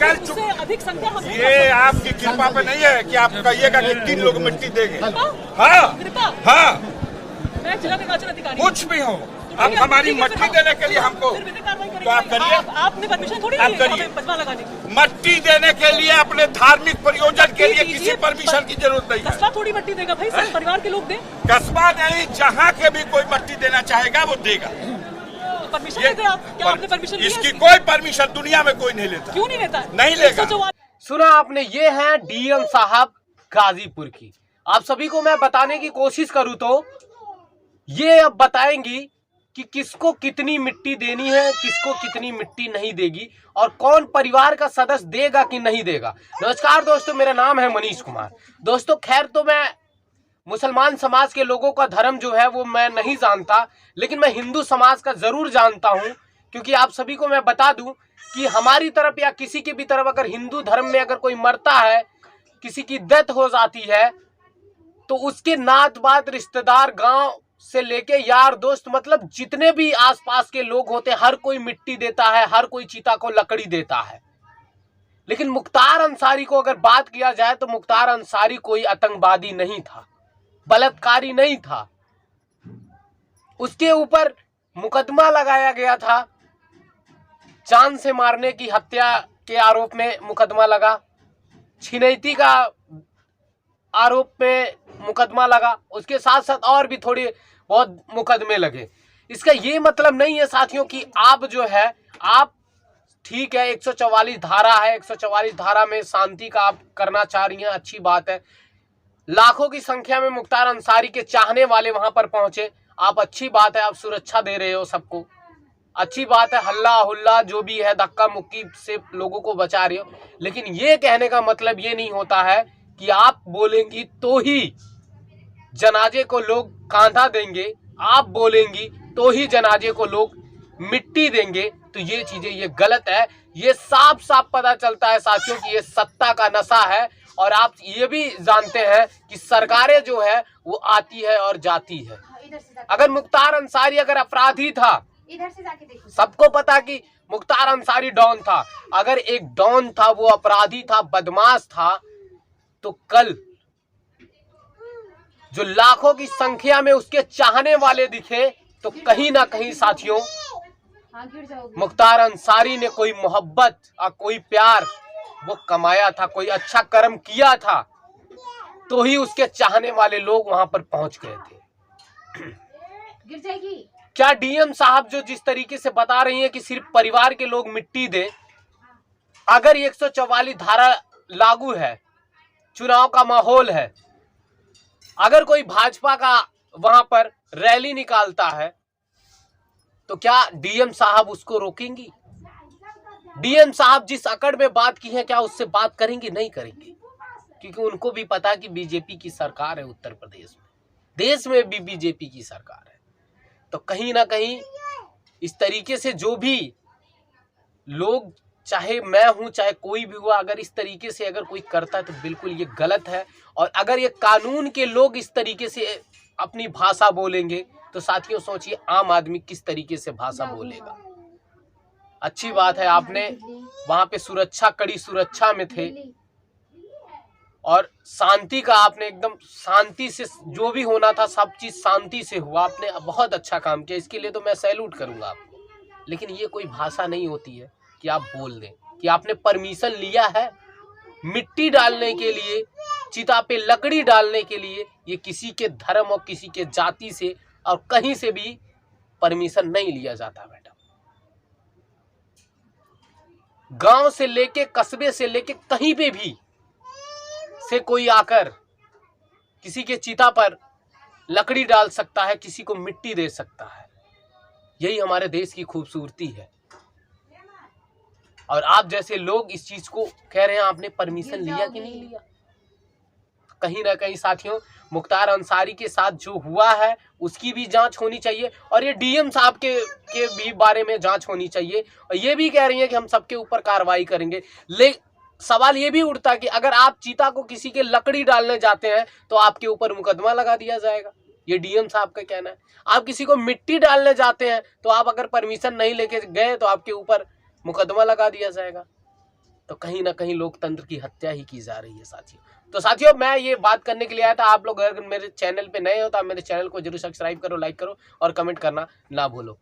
अधिक संख्या हम ये आपकी कृपा पे नहीं है कि आप कहिएगा कि 3 लोग मिट्टी देंगे। हाँ हाँ, मैं जिलाधिकारी अधिकारी कुछ भी हो, अब हमारी मट्टी देने के लिए हमको तो आप करिए। आपने परमिशन थोड़ी आप ली करिए। है बजवा लगाने की। मट्टी देने के लिए अपने धार्मिक प्रयोजन के लिए किसी परमिशन की जरूरत नहीं है। कस्बा थोड़ी मट्टी देगा भाई, सब परिवार के लोग दें। कस्बा नहीं, जहाँ के भी कोई मट्टी देना चाहेगा वो देगा। परमिशन लेते आप? क्या आपने परमिशन ली है इसकी कोई परमिशन दुनिया में कोई नहीं लेता। क्यों नहीं लेता? नहीं लेगा। सुना आपने, ये है डीएम साहब गाजीपुर की। आप सभी को मैं बताने की कोशिश करूं तो ये अब बताएंगी कि किसको कितनी मिट्टी देनी है, किसको कितनी मिट्टी नहीं देगी और कौन परिवार का सदस्य देगा कि नहीं देगा। नमस्कार दोस्तों, मेरा नाम है मनीष कुमार। दोस्तों खैर, तो मैं मुसलमान समाज के लोगों का धर्म जो है वो मैं नहीं जानता, लेकिन मैं हिंदू समाज का जरूर जानता हूं, क्योंकि आप सभी को मैं बता दूं कि हमारी तरफ या किसी की भी तरफ अगर हिंदू धर्म में अगर कोई मरता है, किसी की डेथ हो जाती है, तो उसके नात बात रिश्तेदार, गांव से लेके यार दोस्त, मतलब जितने भी आसपास के लोग होते हैं, हर कोई मिट्टी देता है, हर कोई चीता को लकड़ी देता है। लेकिन मुख्तार अंसारी को अगर बात किया जाए तो मुख्तार अंसारी कोई आतंकवादी नहीं था, बलात्कारी नहीं था। उसके ऊपर मुकदमा लगाया गया था, जान से मारने की हत्या के आरोप में मुकदमा लगा, छिनैती का आरोप में मुकदमा लगा, उसके साथ साथ और भी थोड़े बहुत मुकदमे लगे। इसका ये मतलब नहीं है साथियों कि आप जो है, आप ठीक है 144 धारा है, 144 धारा में शांति का आप करना चाह रही हैं, अच्छी बात है। लाखों की संख्या में मुख्तार अंसारी के चाहने वाले वहां पर पहुंचे, आप अच्छी बात है, आप सुरक्षा दे रहे हो सबको, अच्छी बात है। हल्ला हुल्ला जो भी है, धक्का मुक्की से लोगों को बचा रहे हो, लेकिन ये कहने का मतलब ये नहीं होता है कि आप बोलेंगी तो ही जनाजे को लोग कांधा देंगे, आप बोलेंगी तो ही जनाजे को लोग मिट्टी देंगे। तो ये चीजें ये गलत है। ये साफ साफ पता चलता है साथियों कि ये सत्ता का नशा है। और आप ये भी जानते हैं कि सरकारें जो है वो आती है और जाती है। अगर मुख्तार अंसारी अगर अपराधी था, इधर से जाके देखो, सबको पता कि मुख्तार अंसारी डॉन था, अगर एक डॉन था, वो अपराधी था, बदमाश था, तो कल जो लाखों की संख्या में उसके चाहने वाले दिखे, तो कहीं ना कहीं साथियों मुख्तार अंसारी ने कोई मोहब्बत और कोई प्यार वो कमाया था, कोई अच्छा कर्म किया था, तो ही उसके चाहने वाले लोग वहां पर पहुंच गए थे। गिर जाएगी। क्या डीएम साहब जो जिस तरीके से बता रही हैं कि सिर्फ परिवार के लोग मिट्टी दें, अगर 144 धारा लागू है, चुनाव का माहौल है, अगर कोई भाजपा का वहां पर रैली निकालता है, तो क्या डीएम साहब उसको रोकेंगी? डीएम साहब जिस अकड़ में बात की है, क्या उससे बात करेंगे? नहीं करेंगे, क्योंकि उनको भी पता कि बीजेपी की सरकार है उत्तर प्रदेश में, देश में भी बीजेपी की सरकार है। तो कहीं ना कहीं इस तरीके से जो भी लोग, चाहे मैं हूं चाहे कोई भी हुआ, अगर इस तरीके से अगर कोई करता है तो बिल्कुल ये गलत है। और अगर ये कानून के लोग इस तरीके से अपनी भाषा बोलेंगे, तो साथियों सोचिए आम आदमी किस तरीके से भाषा बोलेगा। अच्छी बात है, आपने वहां पे सुरक्षा, कड़ी सुरक्षा में थे और शांति का आपने एकदम शांति से जो भी होना था सब चीज शांति से हुआ। आपने बहुत अच्छा काम किया, इसके लिए तो मैं सैल्यूट करूंगा आपको। लेकिन ये कोई भाषा नहीं होती है कि आप बोल दें कि आपने परमिशन लिया है मिट्टी डालने के लिए, चिता पे लकड़ी डालने के लिए। ये किसी के धर्म और किसी के जाति से और कहीं से भी परमिशन नहीं लिया जाता मैडम। गांव से लेके, कस्बे से लेके कहीं पे भी से कोई आकर किसी के चिता पर लकड़ी डाल सकता है, किसी को मिट्टी दे सकता है। यही हमारे देश की खूबसूरती है। और आप जैसे लोग इस चीज को कह रहे हैं आपने परमिशन लिया कि नहीं लिया। कहीं ना कहीं साथियों मुख्तार अंसारी के साथ जो हुआ है उसकी भी जांच होनी चाहिए, और ये डीएम साहब के भी बारे में जांच होनी चाहिए। और ये भी कह रही है कि हम सबके ऊपर कार्रवाई करेंगे। लेकिन सवाल ये भी उठता है कि अगर आप चीता को किसी के लकड़ी डालने जाते हैं तो आपके ऊपर मुकदमा लगा दिया जाएगा। ये डीएम साहब का कहना है। आप किसी को मिट्टी डालने जाते हैं तो आप अगर परमिशन नहीं लेके गए तो आपके ऊपर मुकदमा लगा दिया जाएगा। तो कहीं ना कहीं लोकतंत्र की हत्या ही की जा रही है साथियों। तो साथियों मैं ये बात करने के लिए आया था। आप लोग अगर मेरे चैनल पे नए हो तो आप मेरे चैनल को जरूर सब्सक्राइब करो, लाइक करो और कमेंट करना ना भूलो।